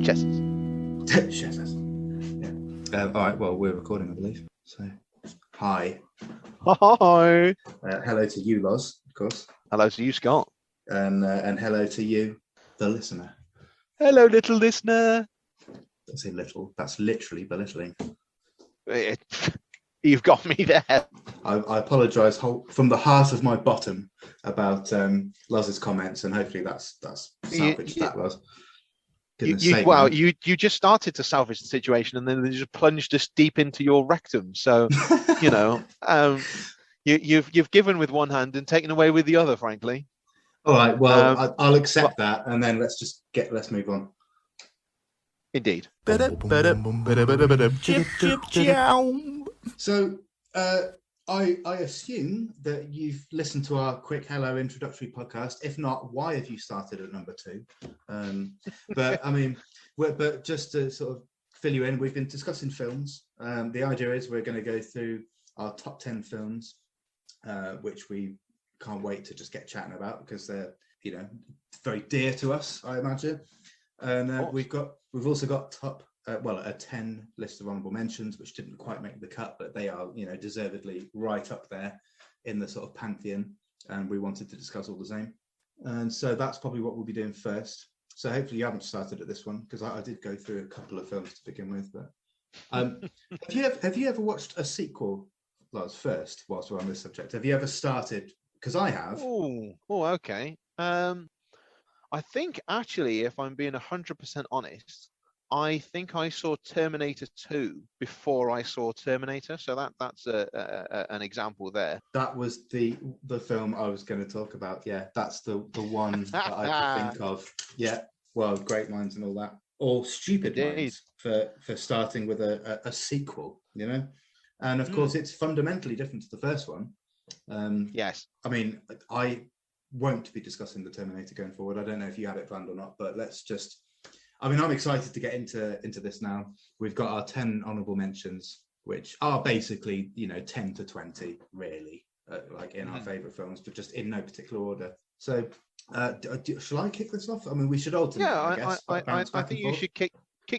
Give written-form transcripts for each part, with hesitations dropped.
Cheers. Cheers. Yeah. All right. Well, we're recording, I believe. So, hi. Hi. Hello to you, Loz, of course. Hello to you, Scott. And hello to you, the listener. Hello, little listener. Don't say little. That's literally belittling. You've got me there. I apologise from the heart of my bottom about Loz's comments, and hopefully that's salvaged that, Loz. You just started to salvage the situation, and then they just plunged us deep into your rectum. So, you've given with one hand and taken away with the other, frankly. All right. Well, I'll accept that, and then let's move on. Indeed. So, I assume that you've listened to our quick hello introductory podcast. If not, why have you started at number 2? But I mean, but just to sort of fill you in, we've been discussing films. The idea is we're going to go through our top 10 films, which we can't wait to just get chatting about because they're, very dear to us, I imagine. And we've also got a 10 list of honourable mentions, which didn't quite make the cut, but they are, deservedly right up there in the sort of pantheon. And we wanted to discuss all the same. And so that's probably what we'll be doing first. So hopefully you haven't started at this one, because I did go through a couple of films to begin with. But have you ever watched a sequel, Lars, first, whilst we're on this subject? Have you ever started? Because I have. Oh, okay. I think, actually, if I'm being 100% honest, I think I saw Terminator 2 before I saw Terminator, so that's an example there. That was the film I was going to talk about. Yeah, that's the one that I could think of. Yeah, well, great minds and all that, or stupid minds for starting with a sequel, And of course, it's fundamentally different to the first one. Yes. I mean, I won't be discussing the Terminator going forward. I don't know if you had it planned or not, but let's just. I mean, I'm excited to get into this now. We've got our 10 honourable mentions, which are basically, 10 to 20, really, like in our favourite films, but just in no particular order. So, shall I kick this off? I mean, we should alternate. Yeah, I guess. I think you should kick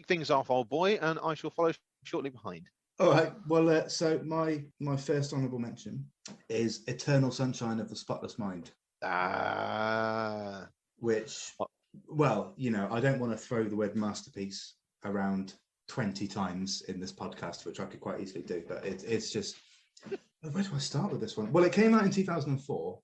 things off, old boy, and I shall follow shortly behind. All right. Well, so my first honourable mention is Eternal Sunshine of the Spotless Mind. Which. Well, I don't want to throw the word masterpiece around 20 times in this podcast, which I could quite easily do, but it's just, where do I start with this one? Well, it came out in 2004,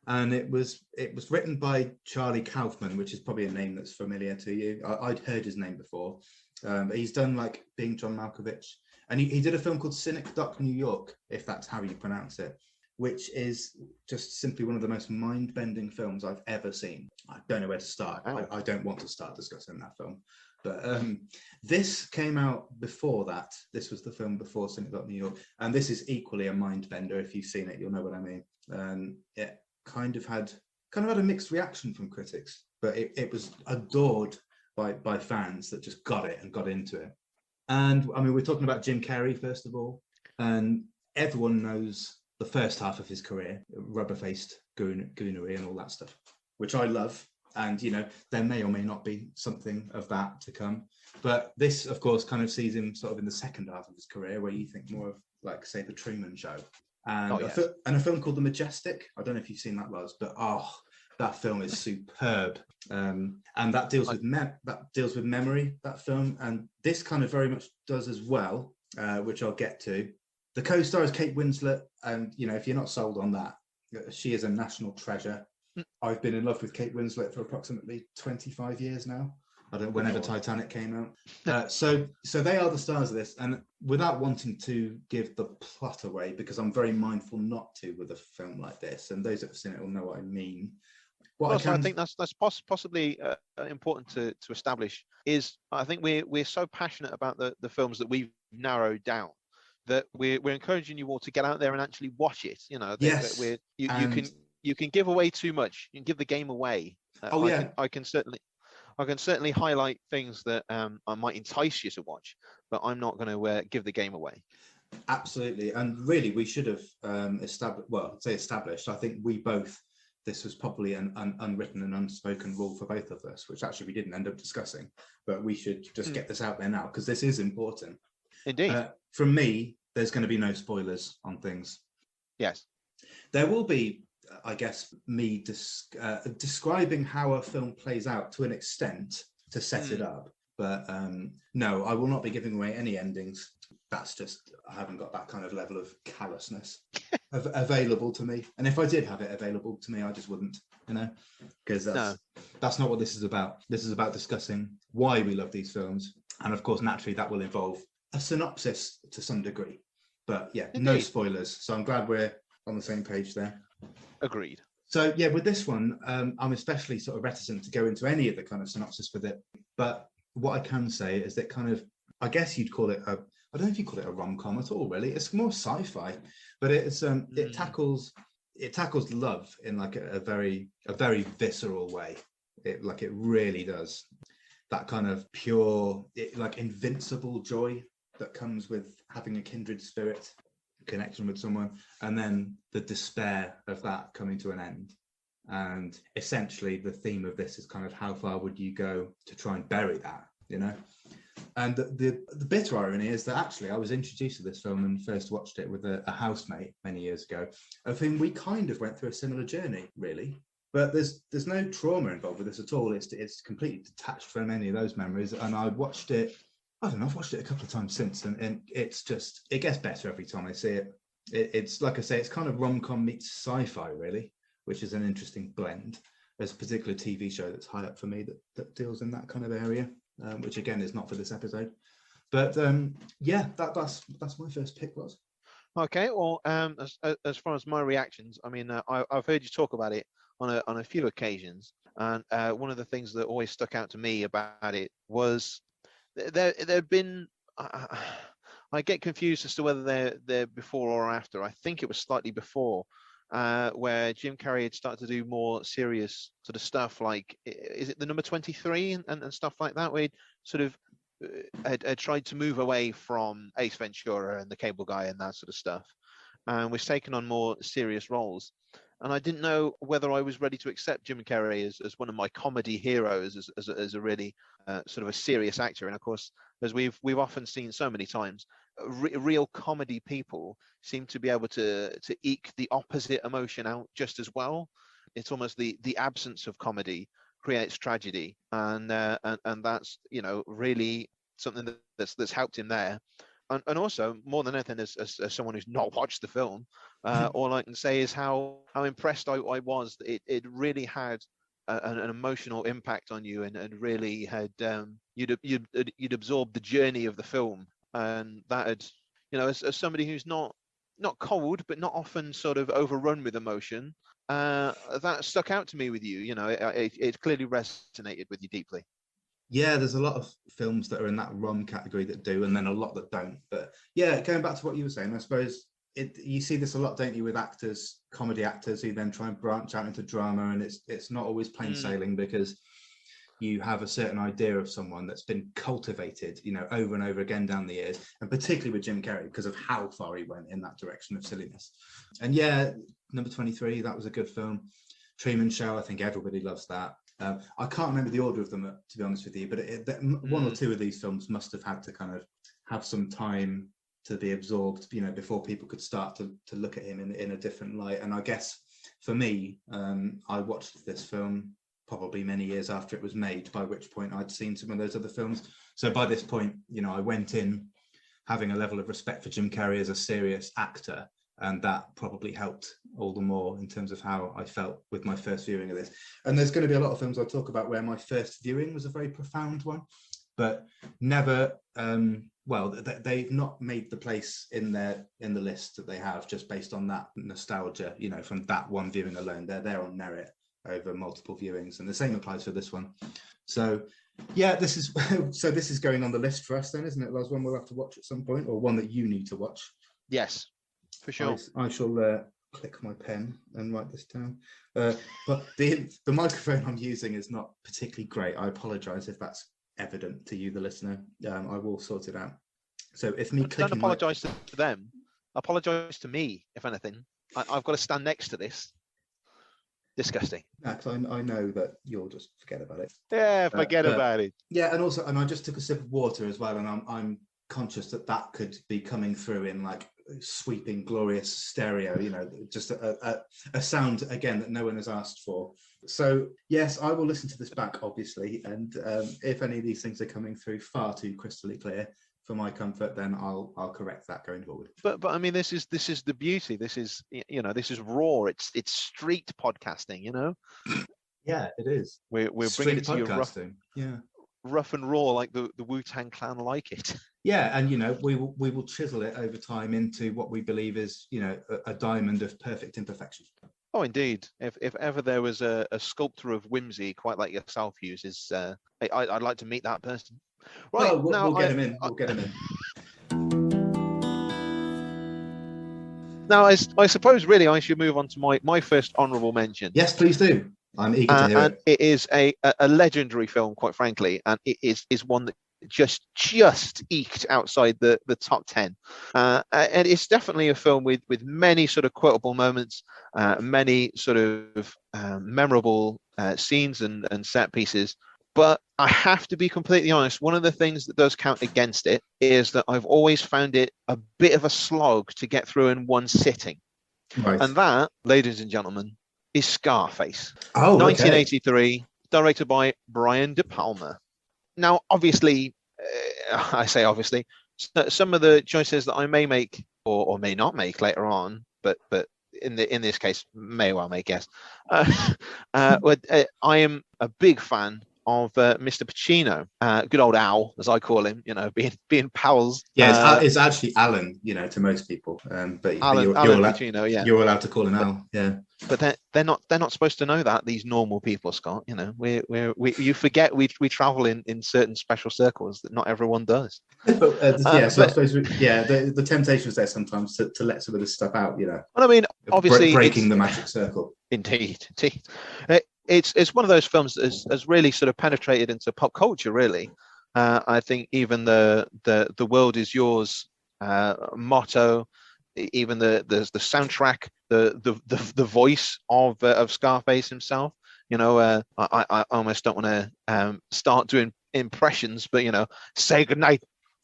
and it was written by Charlie Kaufman, which is probably a name that's familiar to you. I'd heard his name before. But he's done like Being John Malkovich, and he did a film called Cynic Doc New York, if that's how you pronounce it, which is just simply one of the most mind-bending films I've ever seen. I don't know where to start. I don't want to start discussing that film. But this came out before that. This was the film before Cynic Doc New York. And this is equally a mind-bender. If you've seen it, you'll know what I mean. It kind of had a mixed reaction from critics, but it was adored by fans that just got it and got into it. And, I mean, we're talking about Jim Carrey, first of all. And everyone knows the first half of his career, rubber-faced goonery and all that stuff, which I love. And, there may or may not be something of that to come. But this, of course, kind of sees him sort of in the second half of his career, where you think more of, like, say, The Truman Show. And, a film called The Majestic. I don't know if you've seen that, Lars, but, that film is superb. And that deals with memory, that film. And this kind of very much does as well, which I'll get to. The co-star is Kate Winslet, and if you're not sold on that, she is a national treasure. I've been in love with Kate Winslet for approximately 25 years now. Whenever Titanic came out. So they are the stars of this, and without wanting to give the plot away, because I'm very mindful not to with a film like this, and those that have seen it will know what I mean. I think that's possibly important to establish. Is I think we're so passionate about the films that we've narrowed down, that we're encouraging you all to get out there and actually watch it. Yes. You can give away too much. You can give the game away. I can certainly highlight things that I might entice you to watch, but I'm not going to give the game away. Absolutely, and really, we should have established. I think we both this was probably an unwritten and unspoken rule for both of us, which actually we didn't end up discussing, but we should just get this out there now because this is important. Indeed. From me, there's going to be no spoilers on things. Yes. There will be, I guess, me describing how a film plays out to an extent to set it up. But no, I will not be giving away any endings. That's just, I haven't got that kind of level of callousness available to me. And if I did have it available to me, I just wouldn't, because that's not what this is about. This is about discussing why we love these films. And of course, naturally, that will involve a synopsis to some degree. But yeah, Indeed. No spoilers. So I'm glad we're on the same page there. Agreed. So yeah, with this one, I'm especially sort of reticent to go into any of the kind of synopsis with it. But what I can say is that kind of, I guess you'd call it I don't know if you call it a rom-com at all, really. It's more sci-fi, but it's it tackles love in like a very visceral way. It really does. That kind of pure, like invincible joy that comes with having a kindred spirit, connection with someone, and then the despair of that coming to an end. And essentially the theme of this is kind of how far would you go to try and bury that, And the bitter irony is that actually I was introduced to this film and first watched it with a housemate many years ago, of whom we kind of went through a similar journey, really. But there's no trauma involved with this at all. It's completely detached from any of those memories. And I watched it, I don't know, I've watched it a couple of times since, and it's just, it gets better every time I see it. It's like I say, it's kind of rom-com meets sci-fi, really, which is an interesting blend. There's a particular TV show that's high up for me that deals in that kind of area. Which again is not for this episode, but yeah, that's my first pick was. Okay, well, as far as my reactions, I mean, I've heard you talk about it on a few occasions, and one of the things that always stuck out to me about it was there've been. I get confused as to whether they're before or after. I think it was slightly before. Where Jim Carrey had started to do more serious sort of stuff, like, is it the number 23 and stuff like that, where he'd sort of had tried to move away from Ace Ventura and the Cable Guy and that sort of stuff, and was taking on more serious roles. And I didn't know whether I was ready to accept Jim Carrey as one of my comedy heroes, as a really sort of a serious actor. And of course, as we've often seen so many times, real comedy people seem to be able to eke the opposite emotion out just as well. It's almost the absence of comedy creates tragedy, and that's really something that's helped him there. And also, more than anything, as someone who's not watched the film, all I can say is how impressed I was. It really had an emotional impact on you, and really had you'd absorbed the journey of the film, and that had, as somebody who's not cold, but not often sort of overrun with emotion, that stuck out to me with you. It clearly resonated with you deeply. Yeah, there's a lot of films that are in that rom category that do, and then a lot that don't. But yeah, going back to what you were saying, I suppose you see this a lot, don't you, with actors, comedy actors who then try and branch out into drama, and it's not always plain sailing, because you have a certain idea of someone that's been cultivated, over and over again down the years, and particularly with Jim Carrey because of how far he went in that direction of silliness. And yeah, number 23, that was a good film. Truman Show, I think everybody loves that. I can't remember the order of them, to be honest with you, but one or two of these films must have had to kind of have some time to be absorbed, before people could start to look at him in a different light. And I guess for me, I watched this film probably many years after it was made, by which point I'd seen some of those other films. So by this point, I went in having a level of respect for Jim Carrey as a serious actor, and that probably helped all the more in terms of how I felt with my first viewing of this. And there's going to be a lot of films I'll talk about where my first viewing was a very profound one, but never, they've not made the place in the list that they have just based on that nostalgia, from that one viewing alone. They're there on merit over multiple viewings, and the same applies for this one. So yeah, this is going on the list for us then, isn't it? There's one we'll have to watch at some point, or one that you need to watch. Yes, for sure. I shall click my pen and write this down. But the microphone I'm using is not particularly great. I apologise if that's evident to you, the listener. I will sort it out. So if me clicking, don't apologise to them. Apologise to me, if anything. I've got to stand next to this. Disgusting. I know that you'll just forget about it. Yeah, forget about it. Yeah, and I just took a sip of water as well, and I'm conscious that could be coming through in like sweeping, glorious stereo. Just a sound again that no one has asked for. So yes, I will listen to this back, obviously, and if any of these things are coming through far too crystally clear for my comfort, then I'll correct that going forward. But I mean, this is the beauty. This is this is raw. It's street podcasting. Yeah, it is. We're bringing it to you rough and raw, like the Wu-Tang Clan like it. Yeah, and we will chisel it over time into what we believe is a diamond of perfect imperfection. Oh, indeed. If ever there was a sculptor of whimsy, quite like yourself, uses, I'd like to meet that person. Right, we'll get him in. We'll get him in. Now, I suppose really I should move on to my first honourable mention. Yes, please do. I'm eager to hear it. It is a legendary film, quite frankly, and it is one that just eked outside the top 10. And it's definitely a film with many sort of quotable moments, many sort of memorable scenes and set pieces. But I have to be completely honest, one of the things that does count against it is that I've always found it a bit of a slog to get through in one sitting. Right. And that, ladies and gentlemen, is Scarface. Oh, 1983, directed by Brian De Palma. Now, obviously, I say obviously, some of the choices that I may make or may not make later on, but in this case, may well make, yes. I am a big fan of Mr. Pacino, good old Al, as I call him, being pals. Yeah, it's actually Alan, to most people. But Alan Pacino, yeah. You're allowed to call him Al, yeah. But they're not supposed to know that, these normal people, Scott. You forget we travel in certain special circles that not everyone does. But I suppose the temptation is there sometimes to let some of this stuff out. Well, I mean, obviously, breaking the magic circle. Indeed. It's one of those films that has really sort of penetrated into pop culture. Really, I think even the world is yours motto, even the soundtrack, the voice of Scarface himself. I almost don't want to start doing impressions, but say goodnight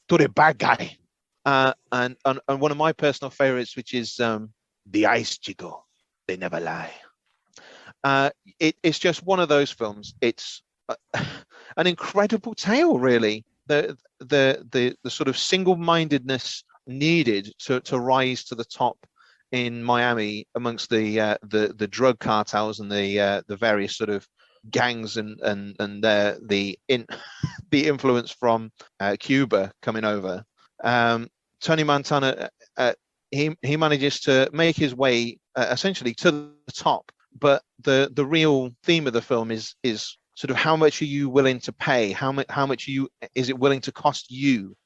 to the bad guy. And one of my personal favorites, which is the Ice Chico, they never lie. It's just one of those films. It's an incredible tale, really. The sort of single-mindedness needed to rise to the top in Miami amongst the drug cartels and the various sort of gangs and the influence from Cuba coming over. Tony Montana, he manages to make his way essentially to the top. But the real theme of the film is sort of how much are you willing to pay? How much is it willing to cost you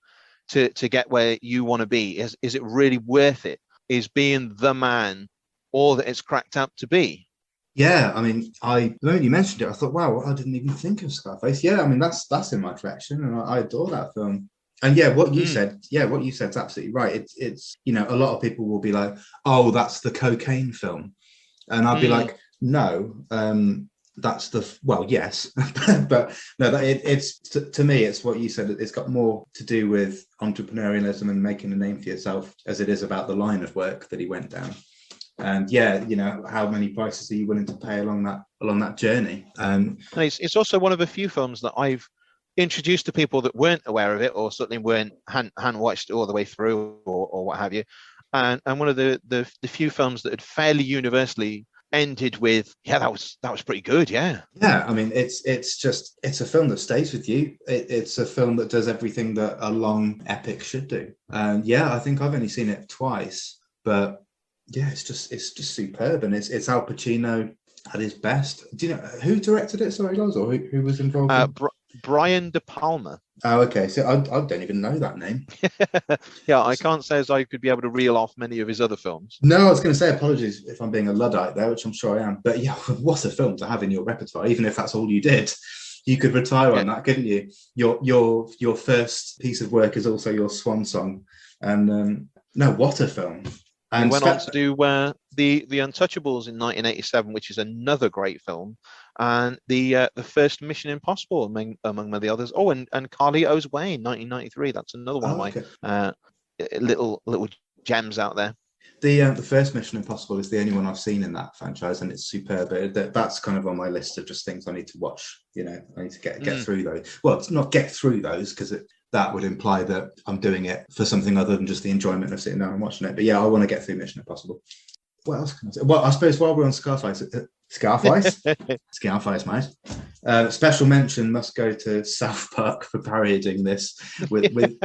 to get where you want to be? Is it really worth it? Is being the man all that it's cracked up to be? Yeah, I mean, the moment you mentioned it, I thought, wow, I didn't even think of Scarface. Yeah, I mean, that's in my collection, and I adore that film. And yeah, what you said is absolutely right. It's a lot of people will be like, oh, that's the cocaine film. And I'll be like, no, that's yes, but no, it's to me, it's what you said. It's got more to do with entrepreneurialism and making a name for yourself as it is about the line of work that he went down. And how many prices are you willing to pay along that journey? It's also one of a few films that I've introduced to people that weren't aware of it, or certainly hadn't watched it all the way through, or what have you. And one of the few films that had fairly universally ended with, yeah, that was pretty good, yeah. Yeah, I mean, it's a film that stays with you. It's a film that does everything that a long epic should do. And yeah, I think I've only seen it twice, but yeah, it's just superb, and it's Al Pacino at his best. Do you know who directed it? Sorry, Loz, or who was involved? Brian De Palma. Oh, okay. So I don't even know that name. Yeah, I can't say as I could be able to reel off many of his other films. No, I was going to say apologies if I'm being a Luddite there, which I'm sure I am. But yeah, what a film to have in your repertoire, even if that's all you did. You could retire on that, couldn't you? Your first piece of work is also your swan song. And no, what a film. He And went on to do the Untouchables in 1987, which is another great film, and the first Mission Impossible among many others. Oh, and Carlito's Way in 1993. That's another one of my little gems out there. The first Mission Impossible is the only one I've seen in that franchise, and it's superb. That's kind of on my list of just things I need to watch. You know, I need to get through those. Well, it's not get through those because that would imply that I'm doing it for something other than just the enjoyment of sitting down and watching it. But yeah, I want to get through Mission Impossible. What else can I say? Well, I suppose while we're on Scarface, Scarface, mate. Special mention must go to South Park for parodying this with with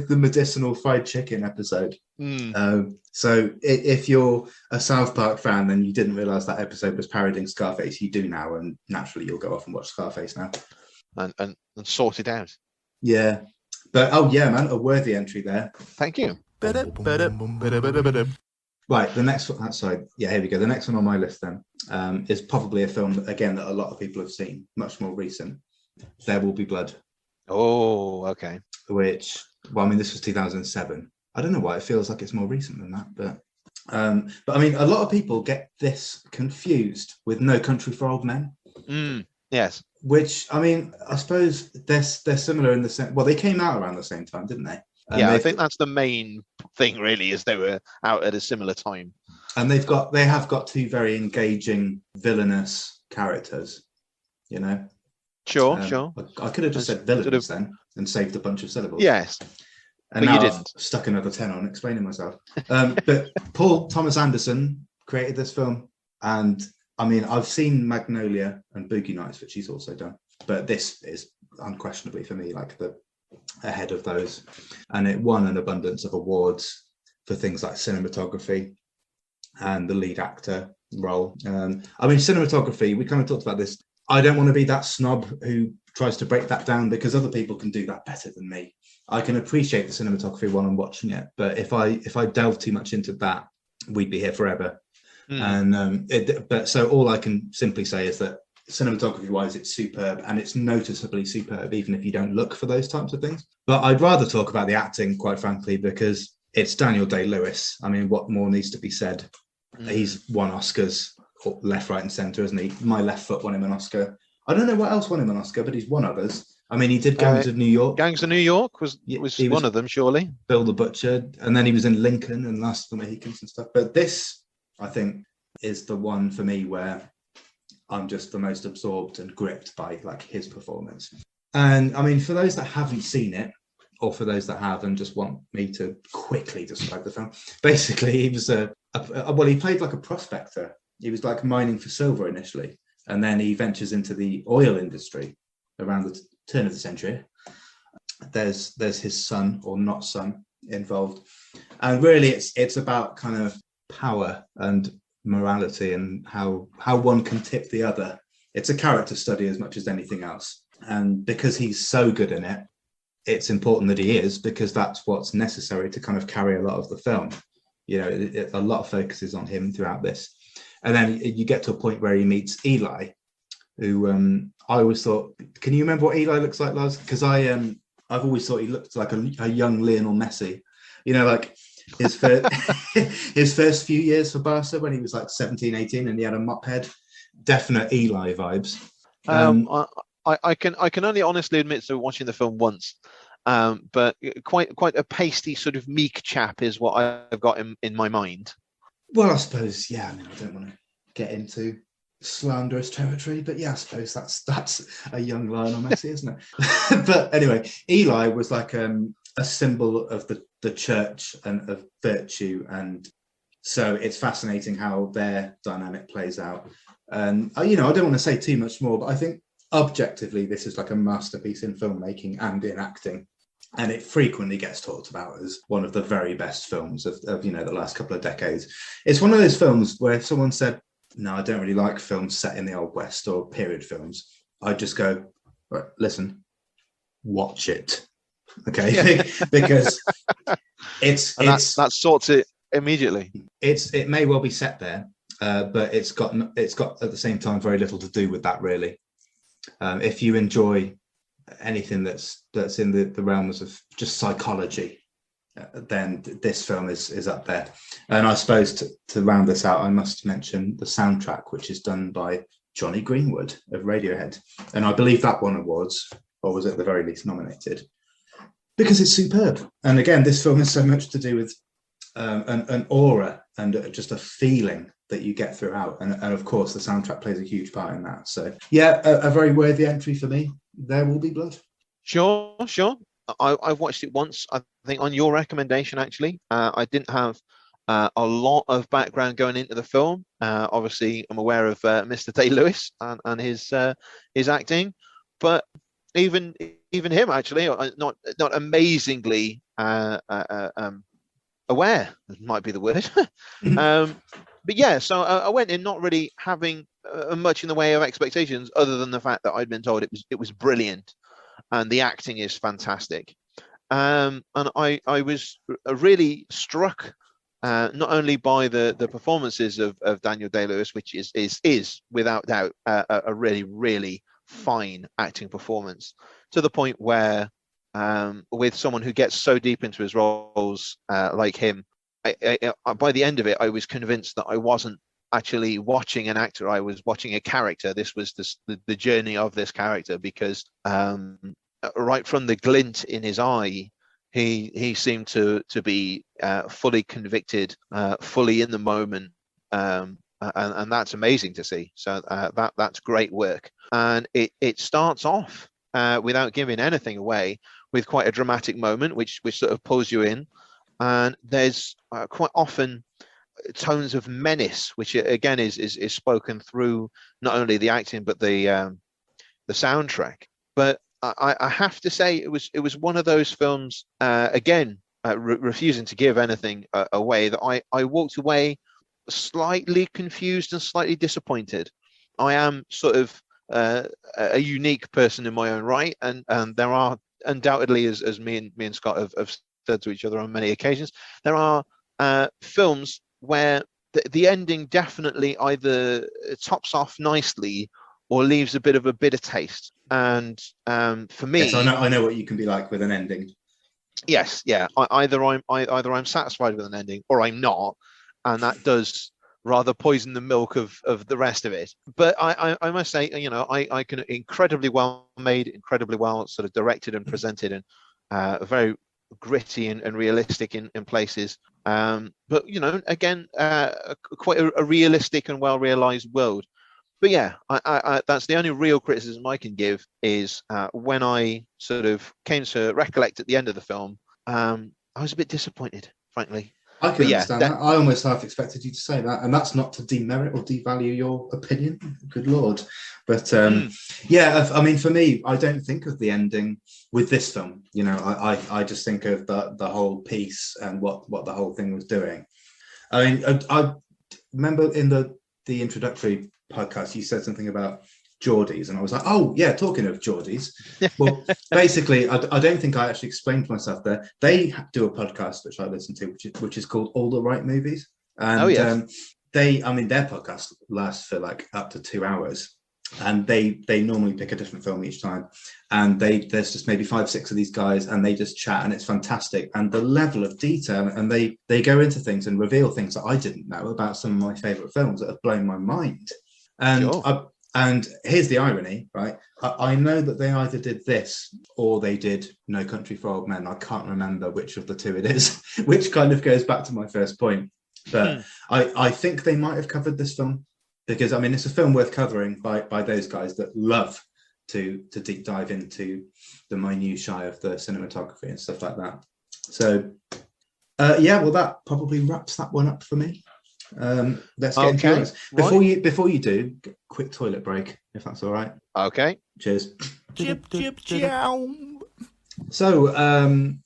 the medicinal fried chicken episode. So if you're a South Park fan and you didn't realise that episode was parodying Scarface, you do now, and naturally you'll go off and watch Scarface now and sort it out. Yeah, but oh yeah, man, a worthy entry there. Thank you. Right, the next one. Sorry, yeah, here we go. The next one on my list then is probably a film again that a lot of people have seen, much more recent. There Will Be Blood. Oh, okay. Which, well, I mean, this was 2007. I don't know why it feels like it's more recent than that, but I mean, a lot of people get this confused with No Country for Old Men. Yes. Which, I mean, I suppose they're similar in the sense. Well, they came out around the same time, didn't they? Yeah, I think that's the main thing, really, is they were out at a similar time. And they have got two very engaging villainous characters, you know. Sure. I could have just said villains then and saved a bunch of syllables. Yes, and now you didn't. I've stuck another 10 on explaining myself. But Paul Thomas Anderson created this film, and I mean, I've seen Magnolia and Boogie Nights, which he's also done, but this is unquestionably for me like the ahead of those, and it won an abundance of awards for things like cinematography and the lead actor role. I mean, cinematography, we kind of talked about this. I don't want to be that snob who tries to break that down because other people can do that better than me. I can appreciate the cinematography while I'm watching it, but if I delve too much into that, we'd be here forever. And but so all I can simply say is that cinematography wise, it's superb, and it's noticeably superb even if you don't look for those types of things. But I'd rather talk about the acting, quite frankly, because it's Daniel Day-Lewis. I mean, what more needs to be said? He's won Oscars left, right and centre, isn't he? My Left Foot won him an Oscar. I don't know what else won him an Oscar, but he's won others. I mean, he did Gangs of New York. Gangs of New York was one of them, surely. Bill the Butcher, and then he was in Lincoln and Last of the Mohicans and stuff. But this, I think, is the one for me where I'm just the most absorbed and gripped by like his performance. And I mean, for those that haven't seen it, or for those that have and just want me to quickly describe the film, basically he was he played like a prospector. He was like mining for silver initially, and then he ventures into the oil industry around the turn of the century. There's his son or not son involved, and really it's about kind of power and morality and how one can tip the other. It's a character study as much as anything else, and because he's so good in it, it's important that he is, because that's what's necessary to kind of carry a lot of the film. You know, a lot of focus is on him throughout this, and then you get to a point where he meets Eli, who I always thought, can you remember what Eli looks like, Lars? Because I've always thought he looked like a young Lionel Messi, you know, like his first few years for Barca when he was like 17, 18 and he had a mop head. Definite Eli vibes. I can only honestly admit to watching the film once, but quite a pasty sort of meek chap is what I've got in my mind. Well, I suppose, yeah. I mean, I don't want to get into slanderous territory, but yeah, I suppose that's a young Lionel Messi, isn't it? But anyway, Eli was like a symbol of the church and of virtue, and so it's fascinating how their dynamic plays out. And you know, I don't want to say too much more, but I think objectively this is like a masterpiece in filmmaking and in acting, and it frequently gets talked about as one of the very best films of you know, the last couple of decades. It's one of those films where if someone said, no, I don't really like films set in the Old West or period films, I'd just go, right, listen, watch it. Okay, yeah. Because that sorts it immediately. It may well be set there, but it's got at the same time very little to do with that, really. If you enjoy anything that's in the realms of just psychology, then this film is up there. And I suppose to round this out, I must mention the soundtrack, which is done by Johnny Greenwood of Radiohead. And I believe that won awards, or was at the very least nominated, because it's superb. And again, this film has so much to do with an aura and just a feeling that you get throughout. And of course, the soundtrack plays a huge part in that. So yeah, a very worthy entry for me. There Will Be Blood. Sure. I've watched it once, I think on your recommendation, actually. I didn't have a lot of background going into the film. Obviously, I'm aware of Mr. Day-Lewis and his acting, but even him, actually, not amazingly aware, might be the word. But yeah, so I went in not really having much in the way of expectations, other than the fact that I'd been told it was brilliant. And the acting is fantastic. And I was really struck not only by the performances of Daniel Day-Lewis, which is without doubt a really, really fine acting performance, to the point where with someone who gets so deep into his roles like him, by the end of it, I was convinced that I wasn't actually watching an actor, I was watching a character. This was the journey of this character, because right from the glint in his eye, he seemed to be fully convicted, fully in the moment, and that's amazing to see. So that's great work. And it starts off without giving anything away, with quite a dramatic moment, which sort of pulls you in. And there's quite often tones of menace, which again is spoken through not only the acting but the soundtrack. But I have to say it was one of those films, again, refusing to give anything away, that I walked away slightly confused and slightly disappointed. I am sort of a unique person in my own right, and there are undoubtedly, as me and Scott have said to each other on many occasions, there are films where the ending definitely either tops off nicely or leaves a bit of a bitter taste. And for me, yes, I know what you can be like with an ending. Yes, yeah. Either I'm satisfied with an ending, or I'm not, and that does rather poison the milk of the rest of it. But I must say, I can incredibly well made, incredibly well sort of directed and presented, and very gritty and realistic in places. But again, quite a realistic and well realized world. But yeah, I that's the only real criticism I can give, is when I sort of came to recollect at the end of the film, I was a bit disappointed, frankly. I can understand that. I almost half expected you to say that, and that's not to demerit or devalue your opinion. Good Lord. But yeah, I mean, for me, I don't think of the ending with this film. I just think of the whole piece and what the whole thing was doing. I mean, I remember in the introductory podcast, you said something about Geordies, and I was like, oh yeah, talking of Geordies. Well, basically, I don't think I actually explained myself there. They do a podcast which I listen to, which is called All the Right Movies, and their podcast lasts for like up to 2 hours, and they normally pick a different film each time, and there's just maybe 5-6 of these guys, and they just chat, and it's fantastic. And the level of detail, and they go into things and reveal things that I didn't know about some of my favorite films that have blown my mind. And sure. And here's the irony, right? I know that they either did this or they did No Country for Old Men. I can't remember which of the two it is, which kind of goes back to my first point. But I think they might have covered this film, because I mean, it's a film worth covering by those guys that love to deep dive into the minutiae of the cinematography and stuff like that. So yeah, well, that probably wraps that one up for me. Let's get into yours. Before you do, quick toilet break, if that's all right. Okay. Cheers. Chip, chip, chow. So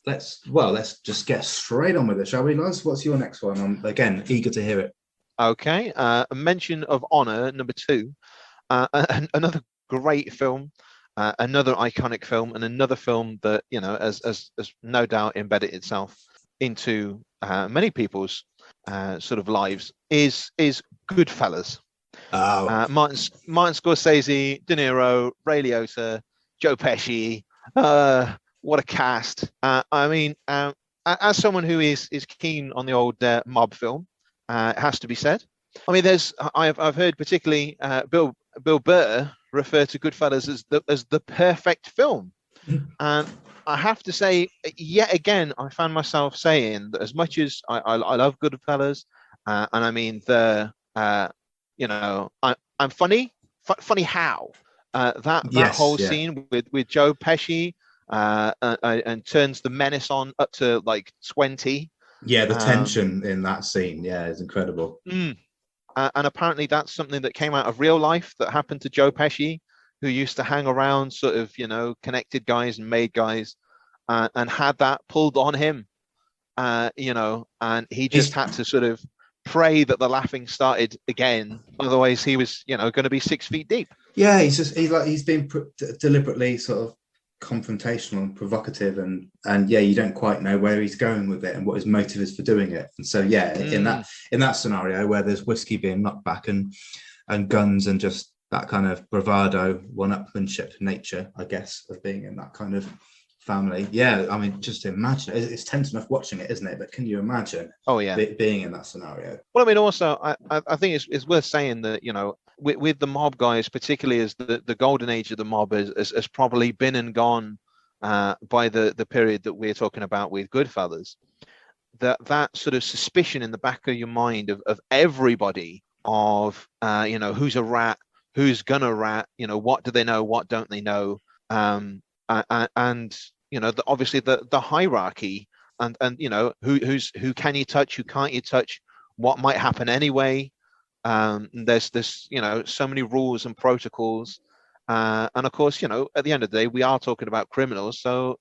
let's just get straight on with it, shall we, Lars? What's your next one? I'm again eager to hear it. Okay. A mention of honor, number 2. Another great film, another iconic film, and another film that has no doubt embedded itself into many people's sort of lives is Goodfellas. Martin Scorsese, De Niro, Ray Liotta, Joe Pesci. What a cast! I mean, as someone who is keen on the old mob film, it has to be said. I mean, I've heard particularly Bill Burr refer to Goodfellas as the perfect film, and I have to say, yet again, I found myself saying that as much as I love Goodfellas, and I mean I'm funny, funny how that Yes, whole yeah. scene with Joe Pesci and turns the menace on up to like 20. Yeah, the tension in that scene, is incredible. And apparently that's something that came out of real life that happened to Joe Pesci, who used to hang around sort of, connected guys and made guys, and had that pulled on him, and he just had to sort of pray that the laughing started again. Otherwise, he was, going to be 6 feet deep. Yeah, he's been deliberately sort of confrontational and provocative, and you don't quite know where he's going with it and what his motive is for doing it. And so in that scenario where there's whiskey being knocked back and guns and just that kind of bravado, one-upmanship nature, I guess, of being in that kind of family. Yeah, I mean, just imagine it's tense enough watching it, isn't it? But can you imagine? Oh yeah, being in that scenario. Well, I mean, also, I think it's worth saying that with the mob guys, particularly as the golden age of the mob has probably been and gone by the period that we're talking about with Goodfellas. That sort of suspicion in the back of your mind of everybody of who's a rat, who's gonna rat, what do they know, what don't they know, and obviously the hierarchy and who can you touch, who can't you touch, what might happen anyway. There's this so many rules and protocols, and of course at the end of the day we are talking about criminals, so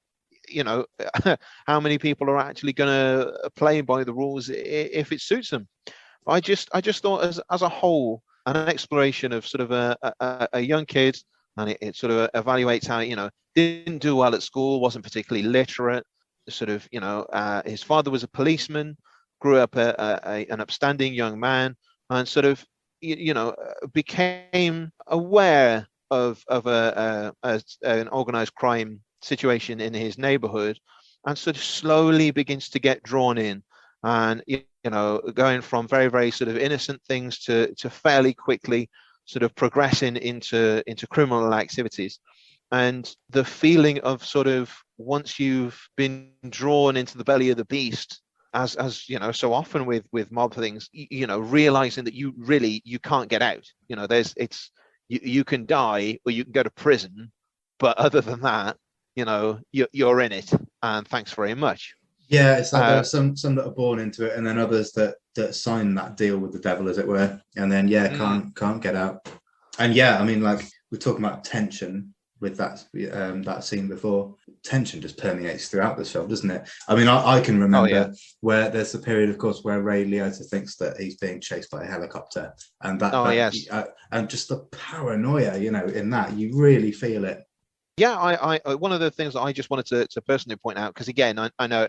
how many people are actually going to play by the rules if it suits them. I just thought as a whole, an exploration of sort of a young kid, and it sort of evaluates how didn't do well at school, wasn't particularly literate, sort of his father was a policeman, grew up an upstanding young man, and sort of became aware of an organized crime situation in his neighborhood, and sort of slowly begins to get drawn in, and going from very, very sort of innocent things to fairly quickly sort of progressing into criminal activities. And the feeling of sort of once you've been drawn into the belly of the beast, as so often with mob things, realizing that you can't get out. You can die or you can go to prison, but other than that, you're in it, and thanks very much. Yeah, it's like there are some that are born into it, and then others that sign that deal with the devil, as it were, and then can't get out. And I mean, like we're talking about tension with that scene before. Tension just permeates throughout this film, doesn't it? I mean, I can remember where there's a period, of course, where Ray Liotta thinks that he's being chased by a helicopter, and and just the paranoia, in that you really feel it. Yeah, I one of the things that I just wanted to personally point out, because again, I know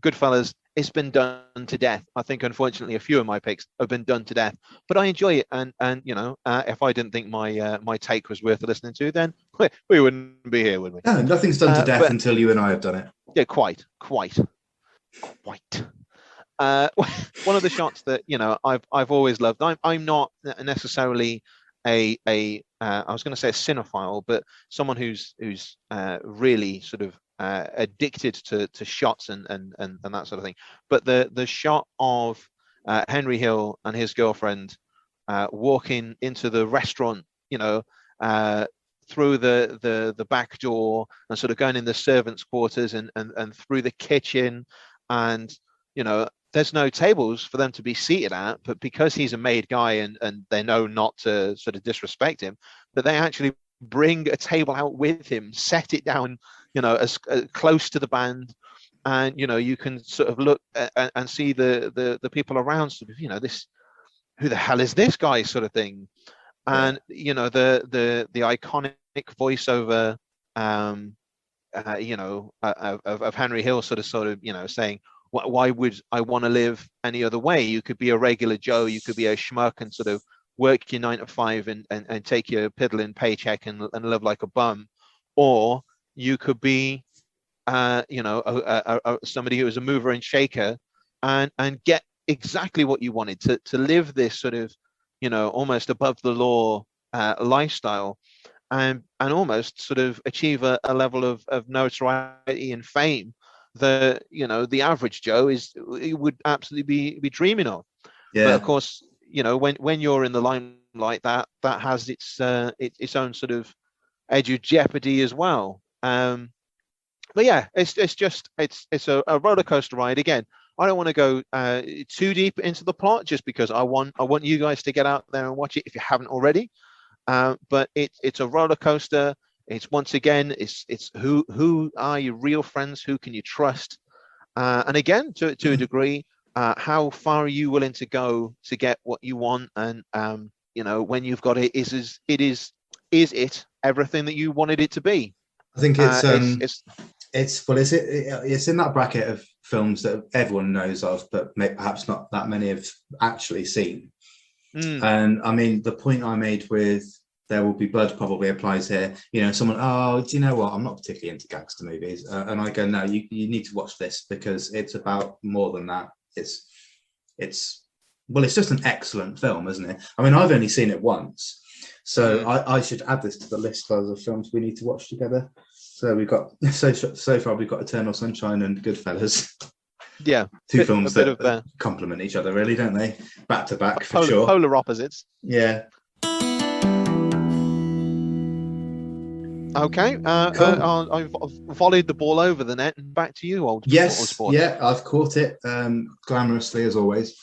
Goodfellas, it's been done to death. I think, unfortunately, a few of my picks have been done to death, but I enjoy it. And if I didn't think my take was worth listening to, then we wouldn't be here, would we? No, nothing's done to death until you and I have done it. Yeah, quite. One of the shots that I've always loved. I'm not necessarily I was going to say a cinephile, but someone who's really sort of addicted to shots and that sort of thing. But the shot of Henry Hill and his girlfriend walking into the restaurant, through the back door, and sort of going in the servants' quarters and through the kitchen, and there's no tables for them to be seated at, but because he's a made guy and they know not to sort of disrespect him, but they actually bring a table out with him, set it down, as close to the band, and you can sort of look and see the people around, sort of this, who the hell is this guy, sort of thing. And the iconic voiceover of Henry Hill sort of saying, why would I want to live any other way? You could be a regular Joe, you could be a schmuck and sort of work your 9 to 5 and take your piddling paycheck and live like a bum, or you could be somebody who was a mover and shaker, and get exactly what you wanted, to live this sort of, almost above the law lifestyle, and almost sort of achieve a level of notoriety and fame that, the average Joe would absolutely be dreaming of. But of course, when you're in the limelight, that has its own sort of edge of jeopardy as well. But yeah, it's a roller coaster ride. Again, I don't want to go too deep into the plot, just because I want you guys to get out there and watch it if you haven't already. But it's a roller coaster. It's, once again, it's who are your real friends? Who can you trust? And again, to a degree, how far are you willing to go to get what you want? And when you've got it, is it everything that you wanted it to be? I think it's in that bracket of films that everyone knows of, but perhaps not that many have actually seen. And I mean, the point I made with There Will Be Blood probably applies here. Someone, do you know what? I'm not particularly into gangster movies. And I go, no, you need to watch this, because it's about more than that. It's just an excellent film, isn't it? I mean, I've only seen it once, so I should add this to the list of the films we need to watch together. So we've got so far we've got Eternal Sunshine and Goodfellas. Yeah, two films that complement each other, really, don't they? Back to back, for sure. Polar opposites. Yeah. Okay, cool. I've volleyed the ball over the net, and back to you, old. Yes, sports. Yeah, I've caught it glamorously as always.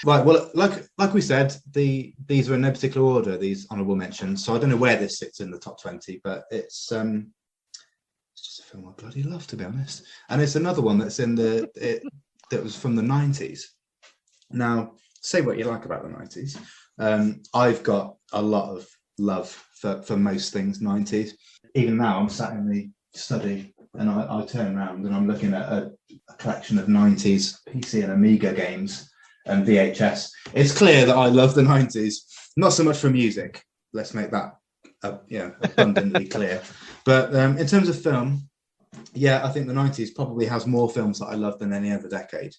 Right, well, like we said, these are in no particular order, these honourable mentions. So I don't know where this sits in the top 20, but it's just a film I bloody love, to be honest. And it's another one that's that was from the 90s. Now, say what you like about the 90s. I've got a lot of love for most things 90s. Even now, I'm sat in the study and I turn around and I'm looking at a collection of 90s PC and Amiga games and VHS. It's clear that I love the 90s, not so much for music. Let's make that abundantly clear. But in terms of film, I think the 90s probably has more films that I love than any other decade.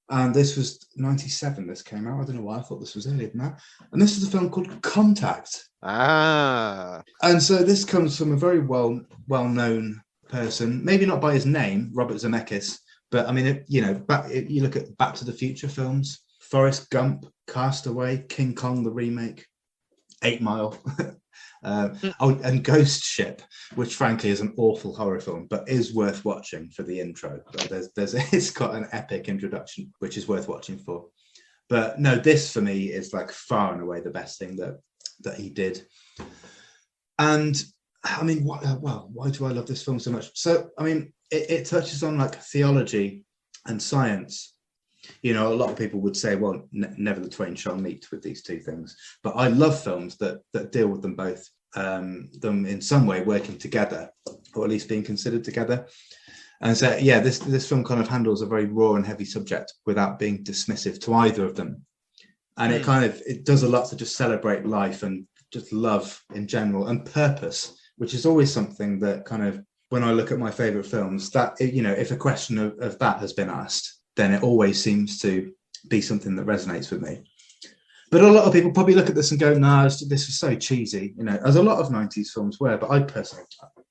And this was 97, this came out. I don't know why I thought this was earlier than that. And this is a film called Contact. And so this comes from a very well-known person, maybe not by his name, Robert Zemeckis, but I mean, you look at Back to the Future films, Forrest Gump, Castaway, King Kong the remake, 8 Mile, and Ghost Ship, which frankly is an awful horror film, but is worth watching for the intro. It's got an epic introduction, which is worth watching for. But no, this for me is like far and away the best thing that he did. And I mean, why do I love this film so much? So, I mean, it touches on like theology and science. A lot of people would say, well, never the twain shall meet with these two things. But I love films that deal with them both, them in some way working together, or at least being considered together. And so, this film kind of handles a very raw and heavy subject without being dismissive to either of them. And it does a lot to just celebrate life and just love in general and purpose, which is always something that kind of, when I look at my favorite films, that, if a question of that has been asked, then it always seems to be something that resonates with me. But a lot of people probably look at this and go, no, this is so cheesy, as a lot of 90s films were, but I personally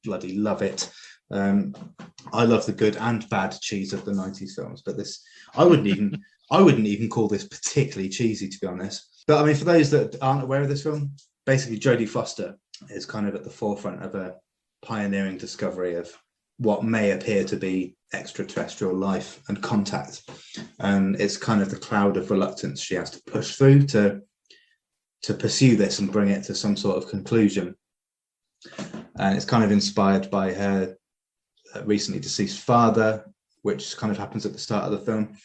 bloody love it. I love the good and bad cheese of the 90s films, but this, I wouldn't even call this particularly cheesy, to be honest. But I mean, for those that aren't aware of this film, basically Jodie Foster is kind of at the forefront of a pioneering discovery of what may appear to be extraterrestrial life and contact. And it's kind of the cloud of reluctance she has to push through to pursue this and bring it to some sort of conclusion. And it's kind of inspired by her recently deceased father, which kind of happens at the start of the film.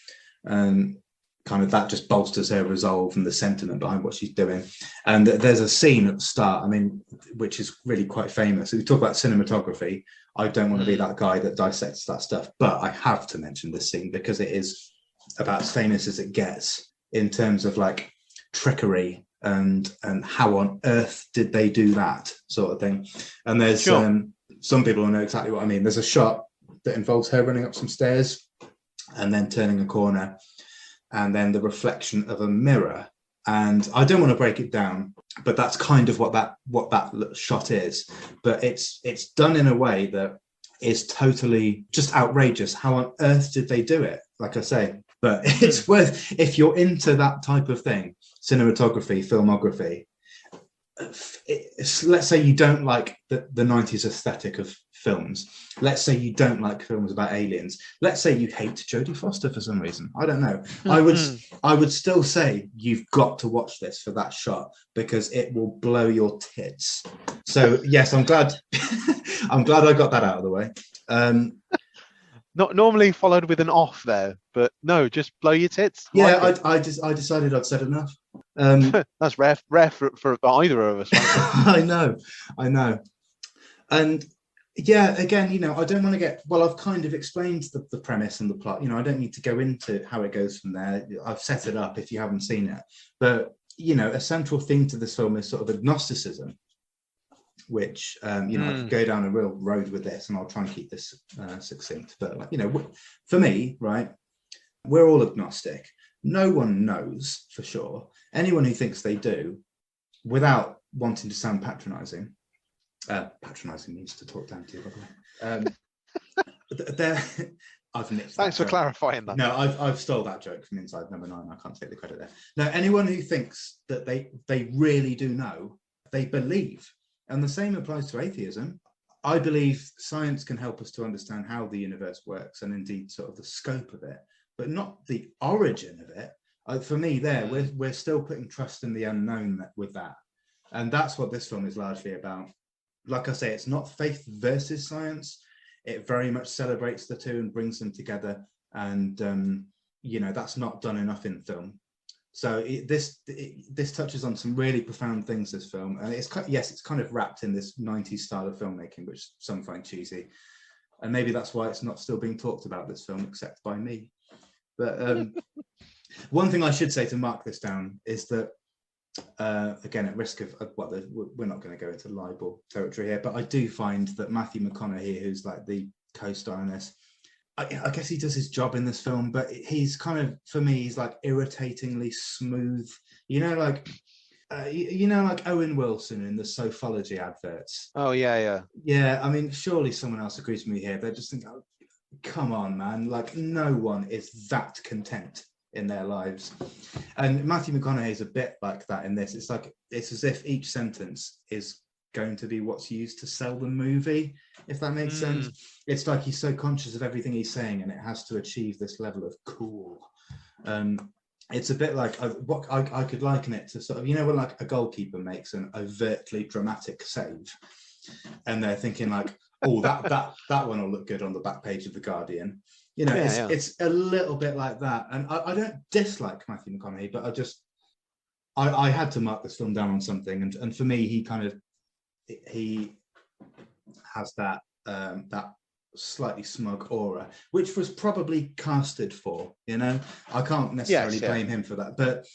And kind of that just bolsters her resolve and the sentiment behind what she's doing. And there's a scene at the start, I mean, which is really quite famous. We talk about cinematography. I don't want to be that guy that dissects that stuff, but I have to mention this scene because it is about as famous as it gets in terms of like trickery and how on earth did they do that sort of thing. And there's some people will know exactly what I mean. There's a shot that involves her running up some stairs and then turning a corner, and then the reflection of a mirror. And I don't want to break it down, but that's kind of what that shot is. But it's done in a way that is totally just outrageous. How on earth did they do it? Like I say, but it's worth, if you're into that type of thing, cinematography, filmography. Let's say you don't like the 90s aesthetic of films. Let's say you don't like films about aliens. Let's say you hate Jodie Foster for some reason. I don't know. I would still say you've got to watch this for that shot, because it will blow your tits. So yes, I'm glad I got that out of the way. Not normally followed with an off there, but no, just blow your tits. Yeah, like I decided I'd said enough. That's rare for either of us. I know. And yeah, again, I don't want to get, well, I've kind of explained the premise and the plot. I don't need to go into how it goes from there. I've set it up if you haven't seen it. But, a central theme to this film is sort of agnosticism, which, I could go down a real road with this, and I'll try and keep this succinct. But, for me, right, we're all agnostic. No one knows for sure. Anyone who thinks they do, without wanting to sound patronizing means to talk down to you, by the way. I've nicked Thanks for clarifying that. No, I've stole that joke from Inside Number 9. I can't take the credit there. No, anyone who thinks that they really do know, they believe. And the same applies to atheism. I believe science can help us to understand how the universe works, and indeed sort of the scope of it, but not the origin of it. For me, we're still putting trust in the unknown with that. And that's what this film is largely about. Like I say, it's not faith versus science. It very much celebrates the two and brings them together. And, that's not done enough in film. So this touches on some really profound things, this film. And it's kind of wrapped in this 90s style of filmmaking, which some find cheesy. And maybe that's why it's not still being talked about, this film, except by me. But one thing I should say to mark this down is that, again, at risk of we're not going to go into libel territory here, but I do find that Matthew McConaughey, who's like the co-star in this, I guess he does his job in this film, but he's kind of, for me, he's like irritatingly smooth. Like Owen Wilson in the Sophology adverts. Oh yeah. Yeah, I mean, surely someone else agrees with me here. They're just thinking, oh, come on, man! Like, no one is that content in their lives. And Matthew McConaughey is a bit like that in this. It's as if each sentence is going to be what's used to sell the movie, if that makes sense. It's like he's so conscious of everything he's saying, and it has to achieve this level of cool. It's a bit like what I could liken it to, sort of, when like a goalkeeper makes an overtly dramatic save, and they're thinking like, oh, that one will look good on the back page of The Guardian. It's a little bit like that. And I don't dislike Matthew McConaughey, but I had to mark this film down on something. And for me, he has that slightly smug aura, which was probably casted for, I can't necessarily blame him for that, but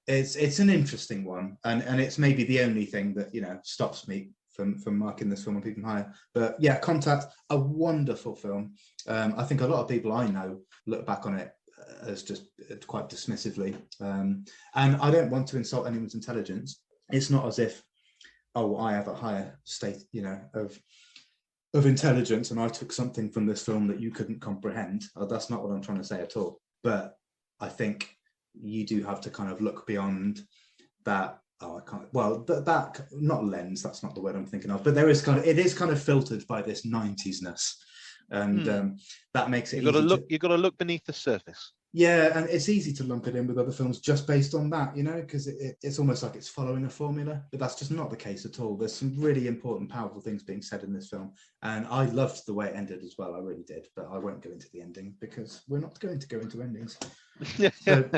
it's an interesting one. And it's maybe the only thing that, stops me from marking this film on People Higher. But yeah, Contact, a wonderful film. I think a lot of people I know look back on it as just quite dismissively. And I don't want to insult anyone's intelligence. It's not as if, oh, I have a higher state, of intelligence, and I took something from this film that you couldn't comprehend. That's not what I'm trying to say at all. But I think you do have to kind of look beyond that. Oh, I can't. Well, that not lens. That's not the word I'm thinking of. But it is kind of filtered by this 90s-ness, and that makes it. You've got to look beneath the surface. Yeah, and it's easy to lump it in with other films just based on that, because it's almost like it's following a formula. But that's just not the case at all. There's some really important, powerful things being said in this film, and I loved the way it ended as well. I really did. But I won't go into the ending because we're not going to go into endings. So,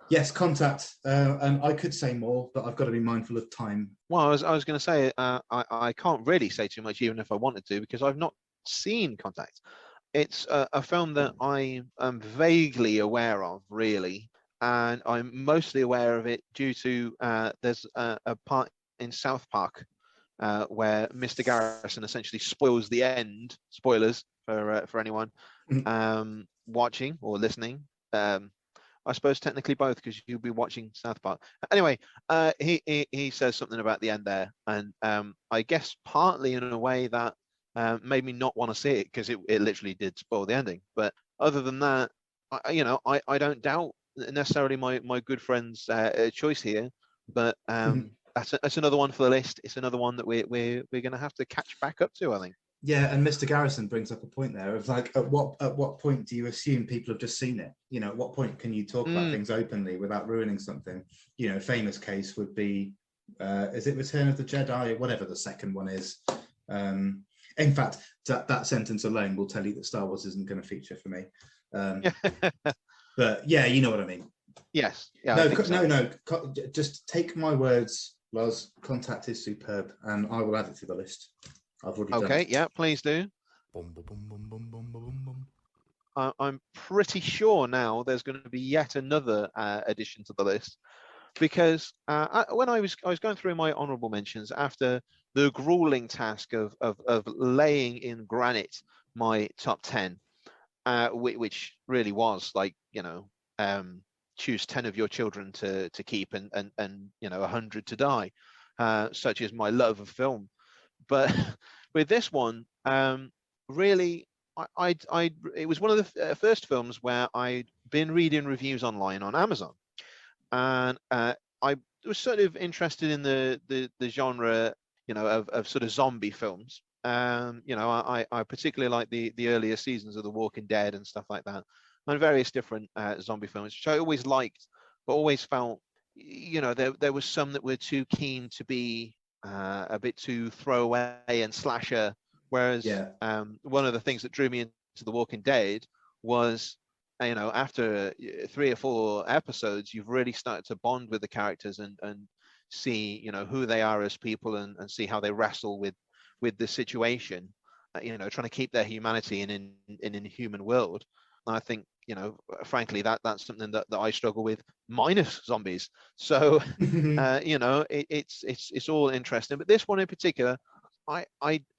yes, Contact, and I could say more, but I've got to be mindful of time. Well, I was going to say, I can't really say too much, even if I wanted to, because I've not seen Contact. It's a film that I am vaguely aware of, really, and I'm mostly aware of it due to there's a part in South Park where Mr. Garrison essentially spoils the end. Spoilers for anyone watching or listening. I suppose technically both, because you'll be watching South Park. Anyway, he says something about the end there, and I guess partly in a way that made me not want to see it, because it literally did spoil the ending. But other than that, I don't doubt necessarily my good friend's choice here. But that's another one for the list. It's another one that we're going to have to catch back up to, I think. Yeah, and Mr. Garrison brings up a point there of like, at what point do you assume people have just seen it? You know, at what point can you talk about things openly without ruining something? You know, famous case would be, is it Return of the Jedi, or whatever the second one is? In fact, that sentence alone will tell you that Star Wars isn't going to feature for me. But yeah, you know what I mean. Yes. Yeah. No. Just take my words, Loz. Contact is superb, and I will add it to the list. I've already done it. Okay, yeah, please do. I'm pretty sure now there's going to be yet another addition to the list, because when I was going through my honourable mentions after the grueling task of laying in granite my top 10, which really was like, choose 10 of your children to keep and 100 to die, such is my love of film. But with this one, really, it was one of the first films where I'd been reading reviews online on Amazon, and I was sort of interested in the genre, of sort of zombie films. I particularly like the earlier seasons of The Walking Dead and stuff like that, and various different zombie films, which I always liked, but always felt, there was some that were too keen to be a bit too throwaway and slasher. Whereas one of the things that drew me into The Walking Dead was, after 3 or 4 episodes, you've really started to bond with the characters and see, who they are as people, and see how they wrestle with the situation, trying to keep their humanity in an inhuman world. And I think, frankly, that's something that I struggle with, minus zombies. So, it's all interesting. But this one in particular, I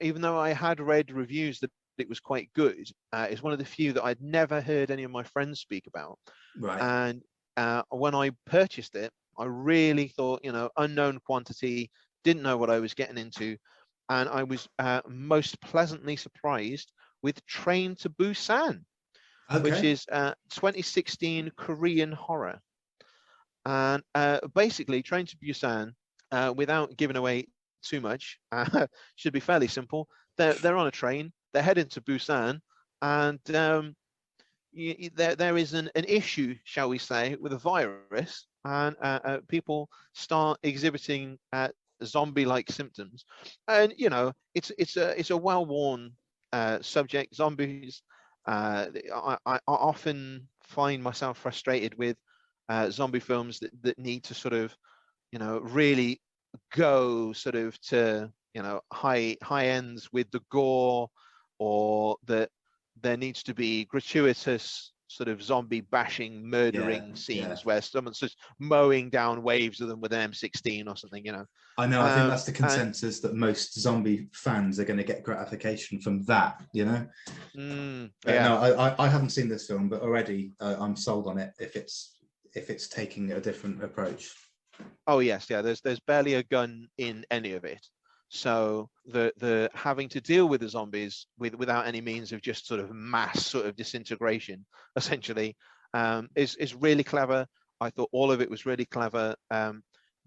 even though I had read reviews that it was quite good, it's one of the few that I'd never heard any of my friends speak about. Right. And when I purchased it, I really thought, unknown quantity, didn't know what I was getting into. And I was most pleasantly surprised with Train to Busan. Okay. Which is 2016 Korean horror. And basically, Train to Busan, without giving away too much, should be fairly simple. They're on a train, they're heading to Busan, and there is an issue, shall we say, with a virus, and people start exhibiting zombie-like symptoms. And it's a well-worn subject, zombies. I often find myself frustrated with zombie films that need to sort of, really go sort of to, high ends with the gore, or that there needs to be gratuitous sort of zombie bashing, murdering scenes where someone's just mowing down waves of them with an M16 or something, I know. I think that's the consensus, that most zombie fans are going to get gratification from that, No, I haven't seen this film, but already I'm sold on it if it's taking a different approach. Oh yes, yeah. There's barely a gun in any of it. So the having to deal with the zombies without any means of just sort of mass sort of disintegration, essentially, is really clever. I thought all of it was really clever.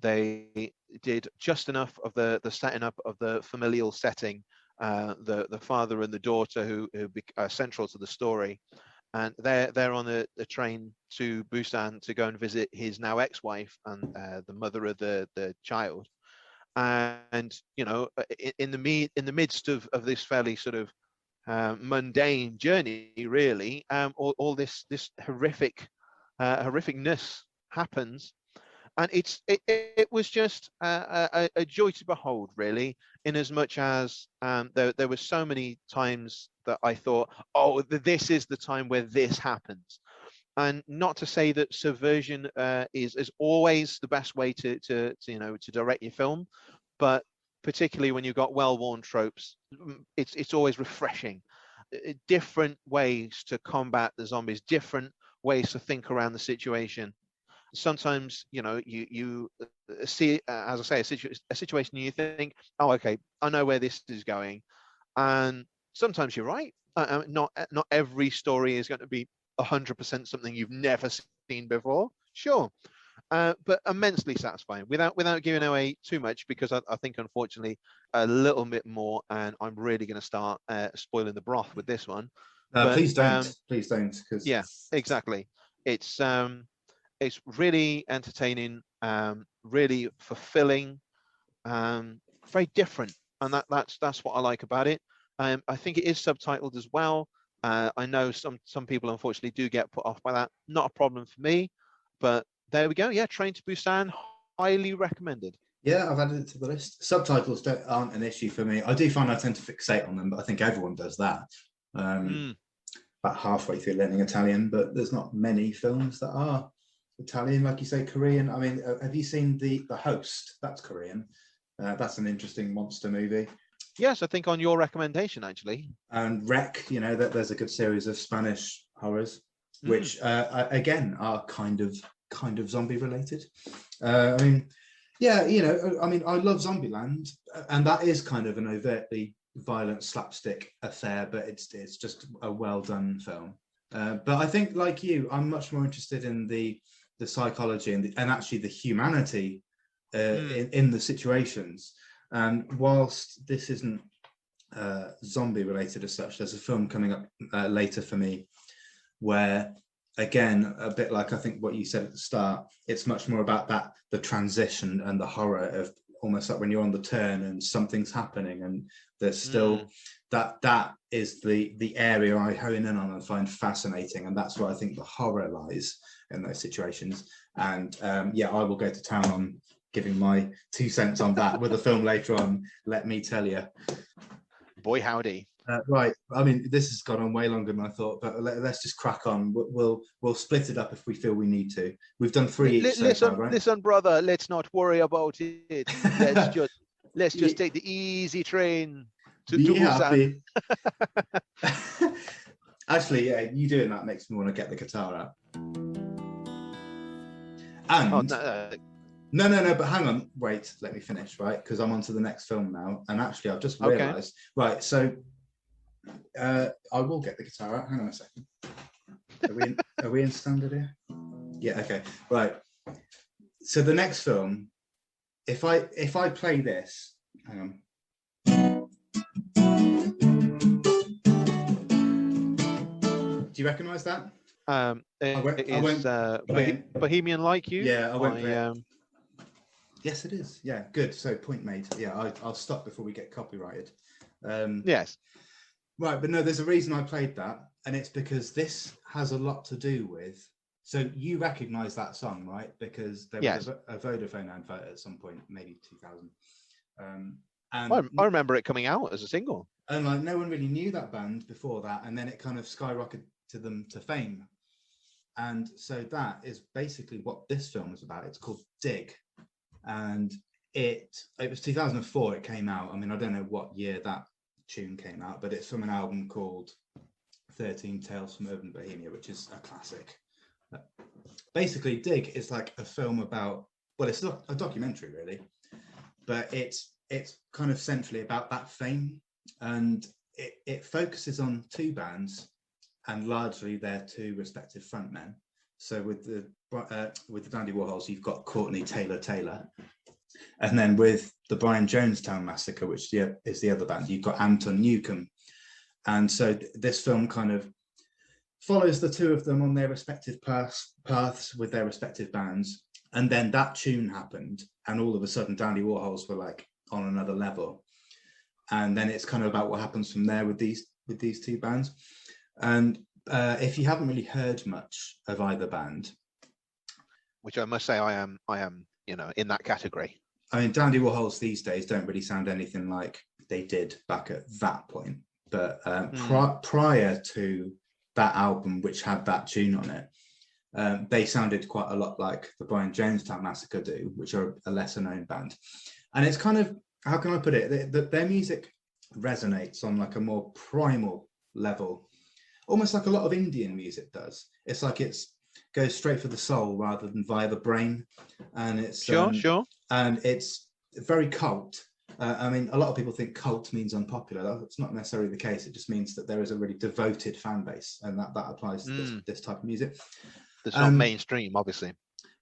They did just enough of the setting up of the familial setting, the father and the daughter who are central to the story, and they're on the train to Busan to go and visit his now ex-wife and the mother of the child. And in the midst of this fairly sort of mundane journey, really, all this horrificness happens, and it was just a joy to behold, really, in as much as there were so many times that I thought, oh, this is the time where this happens. And not to say that subversion is always the best way to direct your film, but particularly when you've got well-worn tropes, it's always refreshing. Different ways to combat the zombies, different ways to think around the situation. Sometimes, you see, as I say, a situation you think, oh, okay, I know where this is going, and sometimes you're right. Not every story is going to be 100% something you've never seen before. Sure. But immensely satisfying without giving away too much, because I think, unfortunately, a little bit more, and I'm really going to start spoiling the broth with this one. Please don't. Please don't. Cause... Yeah, exactly. It's really entertaining, really fulfilling, very different, and that's what I like about it. I think it is subtitled as well. I know some people unfortunately do get put off by that. Not a problem for me, but there we go. Yeah, Train to Busan, highly recommended. Yeah, I've added it to the list. Subtitles aren't an issue for me. I do find I tend to fixate on them, but I think everyone does that. About halfway through learning Italian, but there's not many films that are Italian, like you say, Korean. I mean, have you seen The Host? That's Korean. That's an interesting monster movie. Yes, I think on your recommendation, actually. And Wreck, that there's a good series of Spanish horrors, which again are kind of zombie related. I mean, yeah, I love Zombieland, and that is kind of an overtly violent slapstick affair, but it's just a well done film. But I think, like you, I'm much more interested in the psychology and actually the humanity in the situations. And whilst this isn't zombie related as such, there's a film coming up later for me where, again, a bit like I think what you said at the start, it's much more about the transition and the horror of almost like when you're on the turn and something's happening and there's still that is the area I hone in on and find fascinating, and that's where I think the horror lies in those situations. And I will go to town on giving my 2 cents on that with a film later on, let me tell you. Boy howdy. Right, I mean, this has gone on way longer than I thought, but let's just crack on. We'll split it up if we feel we need to. We've done 3 each so far, right? Listen, brother, let's not worry about it. Let's just take the easy train to Busan. Actually, yeah, you doing that makes me want to get the guitar out. And No, but hang on, wait, let me finish, right? Because I'm on to the next film now. And actually, I've just realised, right, so I will get the guitar out. Hang on a second. Are we in standard here? Yeah, okay, right. So the next film, if I play this, hang on. Do you recognise that? Bohemian Like You. Yeah, I won't. Yes, it is. Yeah, good. So point made. Yeah, I'll stop before we get copyrighted. Yes. Right, but no, there's a reason I played that, and it's because this has a lot to do with. So you recognise that song, right? Because there was a Vodafone advert at some point, maybe 2000. And I remember it coming out as a single. And like no one really knew that band before that, and then it kind of skyrocketed them to fame. And so that is basically what this film is about. It's called Dig. And it was 2004 it came out. I mean, I don't know what year that tune came out, but it's from an album called 13 Tales from Urban Bohemia, which is a classic. Basically, Dig is like a film about, well, it's not a documentary really, but it's kind of centrally about that fame, and it focuses on 2 bands and largely their 2 respective frontmen. So with the Dandy Warhols, you've got Courtney Taylor, and then with the Brian Jonestown Massacre, which is the other band, you've got Anton Newcomb. And so this film kind of follows the 2 of them on their respective paths with their respective bands. And then that tune happened, and all of a sudden Dandy Warhols were like on another level. And then it's kind of about what happens from there with these 2 bands. And if you haven't really heard much of either band, which I must say I am, in that category. I mean, Dandy Warhols these days don't really sound anything like they did back at that point. But prior to that album, which had that tune on it, they sounded quite a lot like the Brian Jonestown Massacre do, which are a lesser known band. And it's kind of how can I put it? Their music resonates on like a more primal level, almost like a lot of Indian music does. It's like goes straight for the soul rather than via the brain, and it's Sure. and it's very cult. I mean, a lot of people think cult means unpopular. That's not necessarily the case. It just means that there is a really devoted fan base, and that applies to this type of music. It's not mainstream, obviously.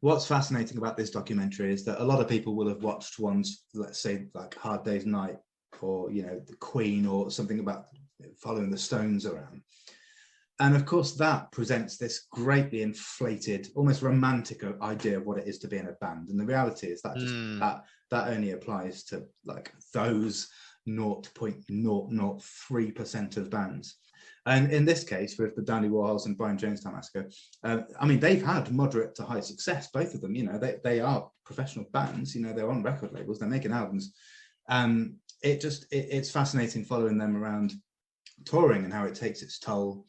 What's fascinating about this documentary is that a lot of people will have watched ones, let's say, like Hard Day's Night, or the Queen, or something about following the Stones around. And of course, that presents this greatly inflated, almost romantic idea of what it is to be in a band. And the reality is that that only applies to like those 0.003% of bands. And in this case, with the Dandy Warhols and Brian Jonestown Massacre, I mean, they've had moderate to high success, both of them. They are professional bands. They're on record labels, they're making albums. It's fascinating following them around touring and how it takes its toll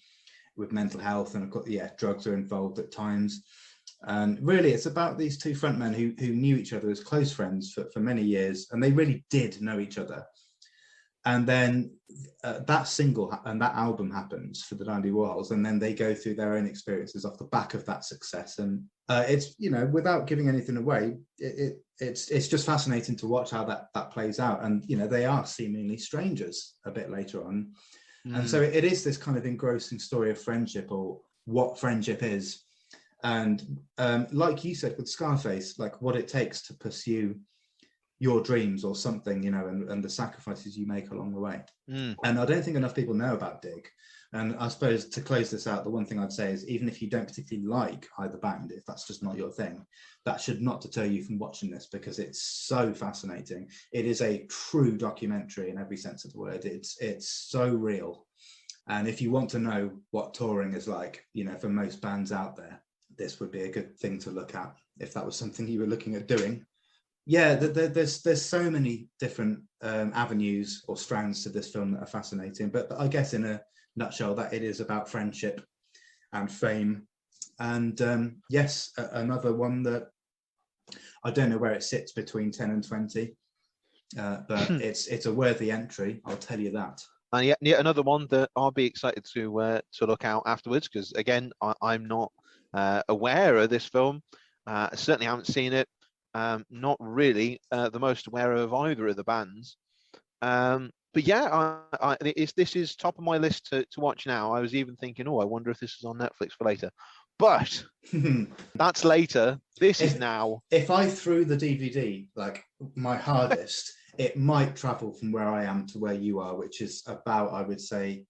with mental health, and of course, drugs are involved at times. And really, it's about these two frontmen who knew each other as close friends for many years, and they really did know each other. And then that single and that album happens for the Dandy Warhols, and then they go through their own experiences off the back of that success. And it's without giving anything away, it's just fascinating to watch how that plays out. And they are seemingly strangers a bit later on. And so it is this kind of engrossing story of friendship, or what friendship is. And like you said with Scarface, like what it takes to pursue your dreams or something, and the sacrifices you make along the way. And I don't think enough people know about Dig. And I suppose to close this out, the one thing I'd say is, even if you don't particularly like either band, if that's just not your thing, that should not deter you from watching this, because it's so fascinating. It is a true documentary in every sense of the word. It's so real. And if you want to know what touring is like, for most bands out there, this would be a good thing to look at if that was something you were looking at doing. Yeah, there's so many different avenues or strands to this film that are fascinating. But I guess in a nutshell, that it is about friendship and fame. And yes, another one that I don't know where it sits between 10 and 20, but it's a worthy entry, I'll tell you that. And yet another one that I'll be excited to look out afterwards, because again, I'm not aware of this film. I certainly haven't seen it. Not really the most aware of either of the bands. But yeah, this is top of my list to watch now. I was even thinking, I wonder if this is on Netflix for later. But that's later. This is now. If I threw the DVD, like my hardest, it might travel from where I am to where you are, which is about, I would say,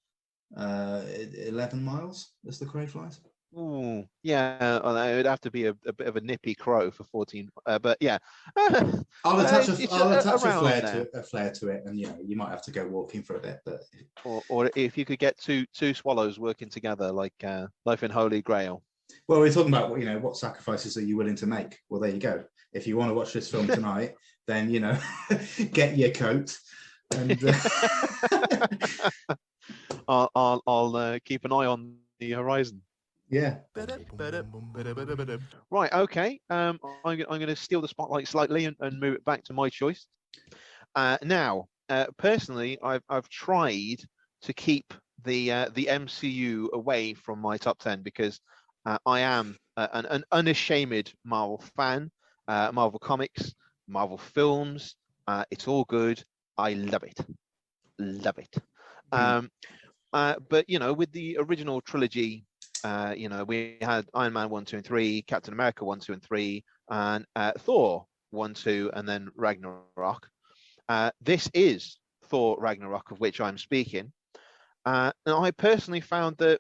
11 miles as the crow flies. Ooh, yeah, it would have to be a bit of a nippy crow for 14. But yeah, I'll attach a flare to it, and you might have to go walking for a bit. But or if you could get two swallows working together, like Life in Holy Grail. Well, we're talking about what sacrifices are you willing to make? Well, there you go. If you want to watch this film tonight, then get your coat. And I'll keep an eye on the horizon. Yeah. Right. Okay. I'm going to steal the spotlight slightly and move it back to my choice. Now, personally, I've tried to keep the MCU away from my top 10, because I am an unashamed Marvel fan. Marvel comics, Marvel films. It's all good. I love it. Love it. But with the original trilogy, we had Iron Man 1, 2, and 3, Captain America 1, 2, and 3, and Thor 1, 2, and then Ragnarok. This is Thor Ragnarok, of which I'm speaking. And I personally found that,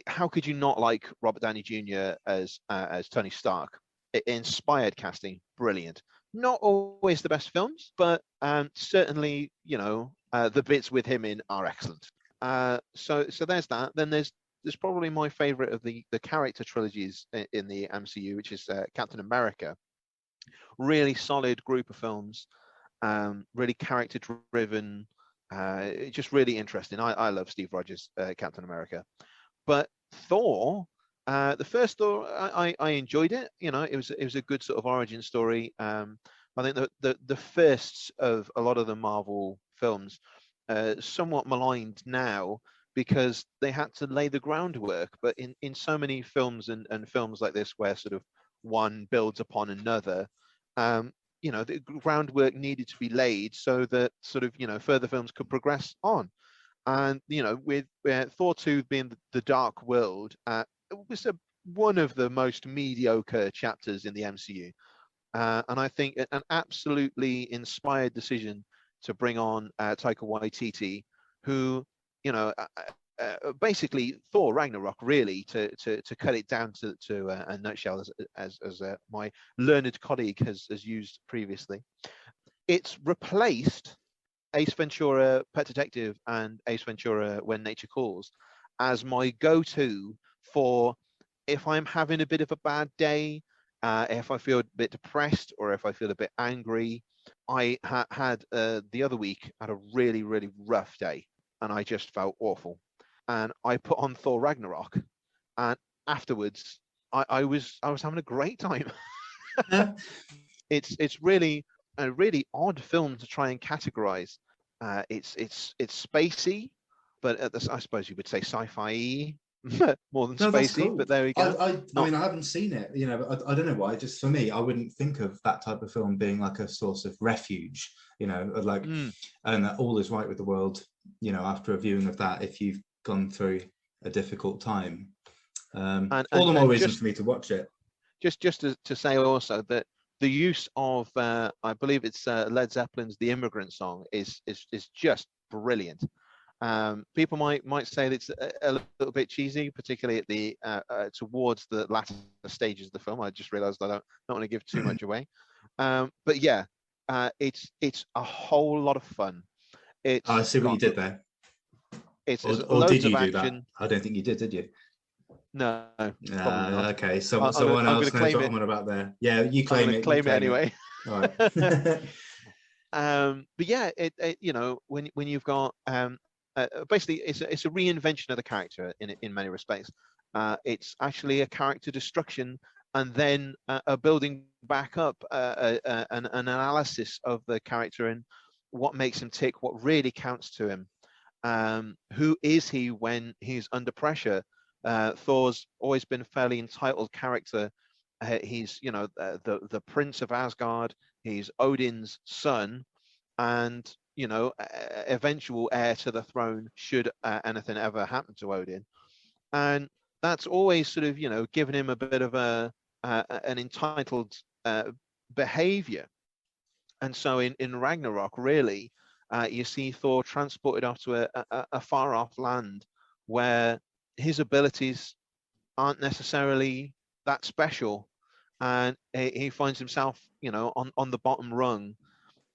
how could you not like Robert Downey Jr. as Tony Stark? It inspired casting, brilliant. Not always the best films, but certainly, the bits with him in are excellent. So there's that. Then there's probably my favorite of the character trilogies in the MCU, which is Captain America. Really solid group of films, really character driven, just really interesting. I love Steve Rogers, Captain America. But Thor, the first Thor, I enjoyed it. It was a good sort of origin story. I think the firsts of a lot of the Marvel films somewhat maligned now because they had to lay the groundwork. But in so many films and films like this, where sort of one builds upon another, the groundwork needed to be laid so that sort of further films could progress on. And with Thor 2 being the Dark World, it was one of the most mediocre chapters in the MCU. And I think an absolutely inspired decision to bring on Taika Waititi, who, basically Thor Ragnarok, really, to cut it down to a nutshell, as my learned colleague has used previously. It's replaced Ace Ventura: Pet Detective and Ace Ventura: When Nature Calls as my go-to for if I'm having a bit of a bad day, if I feel a bit depressed or if I feel a bit angry. I had the other week had a really, really rough day and I just felt awful. And I put on Thor Ragnarok, and afterwards I was having a great time. It's really a really odd film to try and categorize. It's spacey, but I suppose you would say sci-fi more than spacey. Cool. But there we go. I mean, I haven't seen it, but I don't know why. Just for me, I wouldn't think of that type of film being like a source of refuge, like, and that all is right with the world, after a viewing of that, if you've gone through a difficult time. All the more reason for me to watch it. Just to say also that the use of, I believe it's Led Zeppelin's "The Immigrant Song" is just brilliant. People might say that it's a little bit cheesy, particularly at the towards the latter stages of the film. I just realised I don't want to give too much away, but yeah, it's a whole lot of fun. I see what you did there. It's or did you do that? I don't think you did you? No. Okay, someone else knows what I'm on about there. Yeah, you claim it. Claim it anyway. All right. But yeah, when you've got basically it's a reinvention of the character in many respects. It's actually a character destruction and then a building back up, an analysis of the character and what makes him tick, what really counts to him. Who is he when he's under pressure? Thor's always been a fairly entitled character. He's the Prince of Asgard. He's Odin's son, and eventual heir to the throne should anything ever happen to Odin. And that's always sort of given him a bit of an entitled behavior. And so in Ragnarok, really, you see Thor transported off to a far off land where his abilities aren't necessarily that special, and he finds himself on the bottom rung.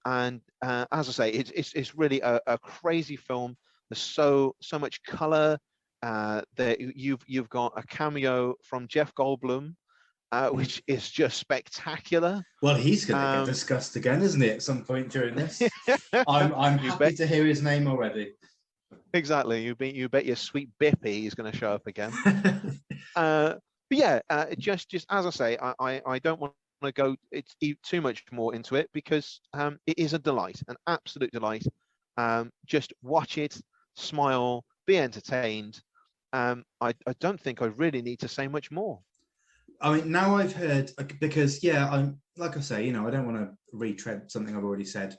And as I say, it's really a crazy film. There's so much color. That you've got a cameo from Jeff Goldblum, which is just spectacular. Well, he's going to get discussed again, isn't he, at some point during this? I'm happy to hear his name already. Exactly. You bet your sweet Bippy he's going to show up again. But yeah, just as I say, I don't want to go too much more into it because it is a delight, an absolute delight. Just watch it, smile, be entertained. I don't think I really need to say much more. I mean, now I've heard, because I'm like I say, I don't want to retread something I've already said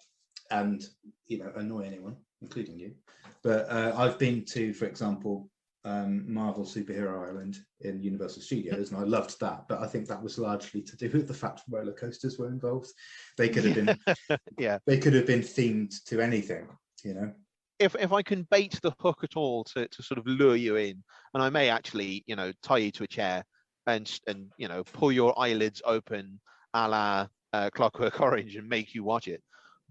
and annoy anyone, including you. But I've been to, for example, Marvel Superhero Island in Universal Studios, and I loved that. But I think that was largely to do with the fact roller coasters were involved. They could have been, they could have been themed to anything, If I can bait the hook at all to sort of lure you in, and I may actually, tie you to a chair and pull your eyelids open, a la Clockwork Orange, and make you watch it.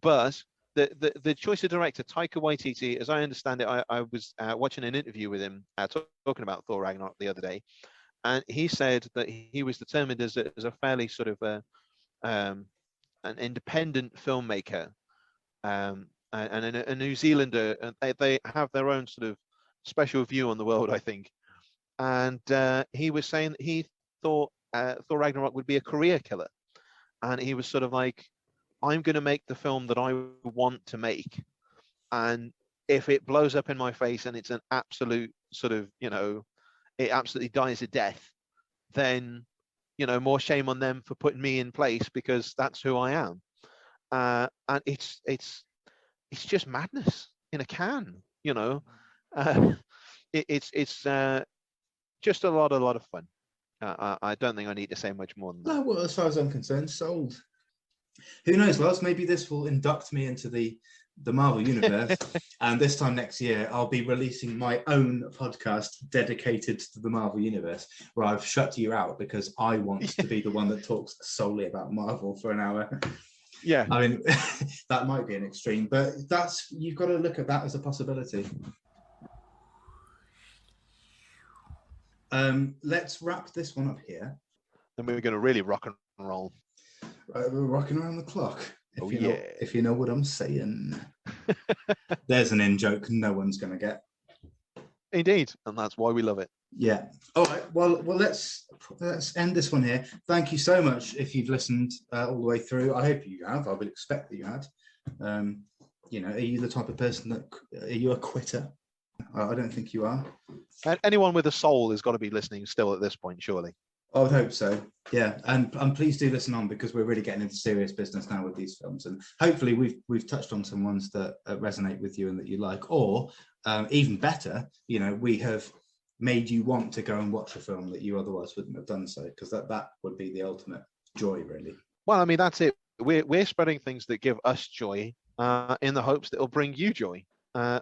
But the choice of director, Taika Waititi, as I understand it, I was watching an interview with him talking about Thor Ragnarok the other day, and he said that he was determined as a fairly sort of an independent filmmaker, and a New Zealander, and they have their own sort of special view on the world, I think. And he was saying that he thought Thor Ragnarok would be a career killer, and he was sort of like, I'm going to make the film that I want to make, and if it blows up in my face and it's an absolute sort of, it absolutely dies a death, then, more shame on them for putting me in place, because that's who I am. And it's just madness in a can, it's just a lot of fun. I don't think I need to say much more than that. No, well, as far as I'm concerned, sold. Who knows, Lars? Maybe this will induct me into the Marvel universe, and this time next year I'll be releasing my own podcast dedicated to the Marvel universe, where I've shut you out because I want to be the one that talks solely about Marvel for an hour. Yeah, I mean, that might be an extreme, but you've got to look at that as a possibility. Let's wrap this one up here. Then we're going to really rock and roll. We're rocking around the clock. If you know what I'm saying. There's an in-joke no one's going to get. Indeed, and that's why we love it. Yeah. All right. Well, let's end this one here. Thank you so much if you've listened all the way through. I hope you have. I would expect that you had. Are you the type of person are you a quitter? I don't think you are. Anyone with a soul has got to be listening still at this point, surely. I would hope so. Yeah, and please do listen on, because we're really getting into serious business now with these films, and hopefully we've touched on some ones that resonate with you and that you like, or even better, we have made you want to go and watch a film that you otherwise wouldn't have done so, because that would be the ultimate joy, really. Well, I mean, that's it. We're spreading things that give us joy in the hopes that it'll bring you joy.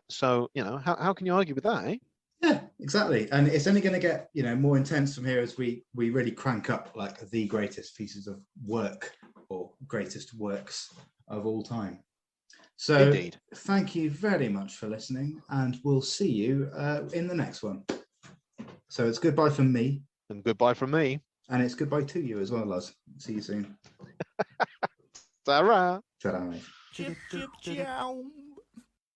So how can you argue with that, eh? Yeah, exactly. And it's only going to get, more intense from here as we really crank up like the greatest pieces of work or greatest works of all time. So Indeed. Thank you very much for listening, and we'll see you in the next one. So it's goodbye from me. And goodbye from me. And it's goodbye to you as well, Lars. See you soon. Ta-ra. Ta-ra. Chip, chip, chow.